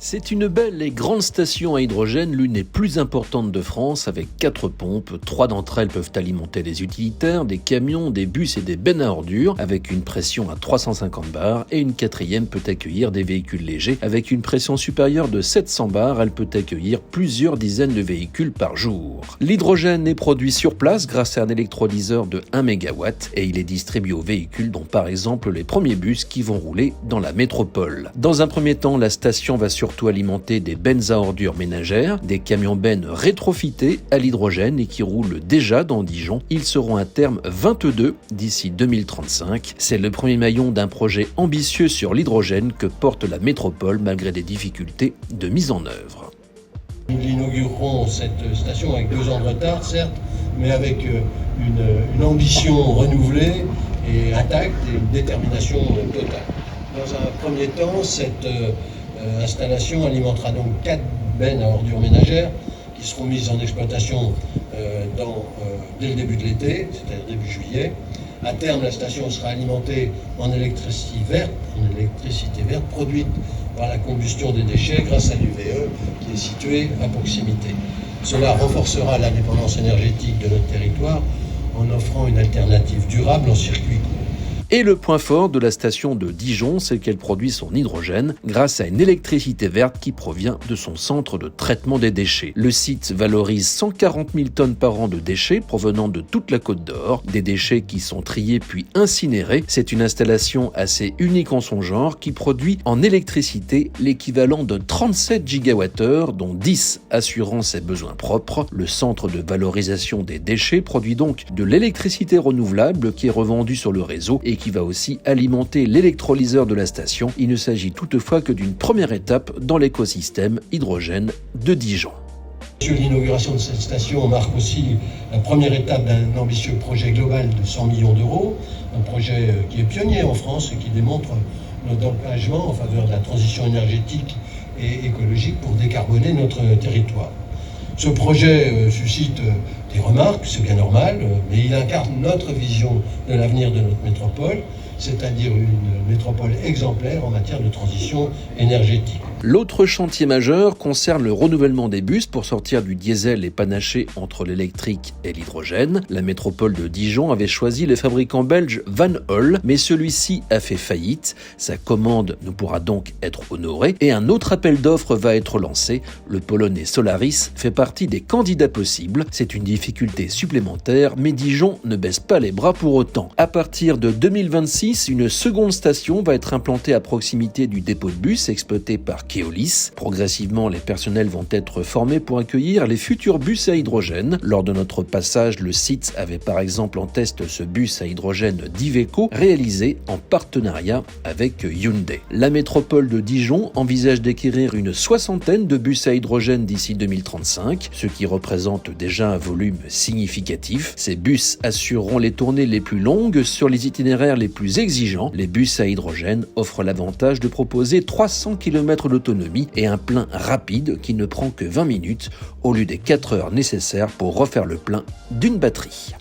C'est une belle et grande station à hydrogène, l'une des plus importantes de France, avec 4 pompes. 3 d'entre elles peuvent alimenter des utilitaires, des camions, des bus et des bennes à ordures, avec une pression à 350 bars, et une 4e peut accueillir des véhicules légers. Avec une pression supérieure de 700 bars, elle peut accueillir plusieurs dizaines de véhicules par jour. L'hydrogène est produit sur place grâce à un électrolyseur de 1 MW, et il est distribué aux véhicules, dont par exemple les premiers bus qui vont rouler dans la métropole. Dans un premier temps, la station va surtout alimenter des bennes à ordures ménagères, des camions bennes rétrofités à l'hydrogène et qui roulent déjà dans Dijon. Ils seront à terme 22 d'ici 2035. C'est le premier maillon d'un projet ambitieux sur l'hydrogène que porte la métropole malgré des difficultés de mise en œuvre. Nous inaugurerons cette station avec 2 ans de retard, certes, mais avec une ambition renouvelée et intacte et une détermination totale. Dans un premier temps, cette installation alimentera donc 4 bennes à ordures ménagères qui seront mises en exploitation dès le début de l'été, c'est-à-dire début juillet. À terme, la station sera alimentée en électricité verte produite par la combustion des déchets grâce à l'UVE qui est située à proximité. Cela renforcera l'indépendance énergétique de notre territoire en offrant une alternative durable en circuit court. Et le point fort de la station de Dijon, c'est qu'elle produit son hydrogène grâce à une électricité verte qui provient de son centre de traitement des déchets. Le site valorise 140 000 tonnes par an de déchets provenant de toute la Côte d'Or, des déchets qui sont triés puis incinérés. C'est une installation assez unique en son genre qui produit en électricité l'équivalent de 37 gigawattheures, dont 10 assurant ses besoins propres. Le centre de valorisation des déchets produit donc de l'électricité renouvelable qui est revendue sur le réseau et qui va aussi alimenter l'électrolyseur de la station. Il ne s'agit toutefois que d'une première étape dans l'écosystème hydrogène de Dijon. L'inauguration de cette station marque aussi la première étape d'un ambitieux projet global de 100 millions d'euros, un projet qui est pionnier en France et qui démontre notre engagement en faveur de la transition énergétique et écologique pour décarboner notre territoire. Ce projet suscite des remarques, c'est bien normal, mais il incarne notre vision de l'avenir de notre métropole, c'est-à-dire une métropole exemplaire en matière de transition énergétique. L'autre chantier majeur concerne le renouvellement des bus pour sortir du diesel et panacher entre l'électrique et l'hydrogène. La métropole de Dijon avait choisi le fabricant belge Van Holl, mais celui-ci a fait faillite. Sa commande ne pourra donc être honorée et un autre appel d'offres va être lancé. Le polonais Solaris fait partie des candidats possibles. C'est une difficulté supplémentaire, mais Dijon ne baisse pas les bras pour autant. À partir de 2026, une seconde station va être implantée à proximité du dépôt de bus exploité par Keolis. Progressivement, les personnels vont être formés pour accueillir les futurs bus à hydrogène. Lors de notre passage, le site avait par exemple en test ce bus à hydrogène d'Iveco, réalisé en partenariat avec Hyundai. La métropole de Dijon envisage d'acquérir une 60aine de bus à hydrogène d'ici 2035, ce qui représente déjà un volume significatif. Ces bus assureront les tournées les plus longues sur les itinéraires les plus exigeants. Les bus à hydrogène offrent l'avantage de proposer 300 km d'autonomie et un plein rapide qui ne prend que 20 minutes au lieu des 4 heures nécessaires pour refaire le plein d'une batterie.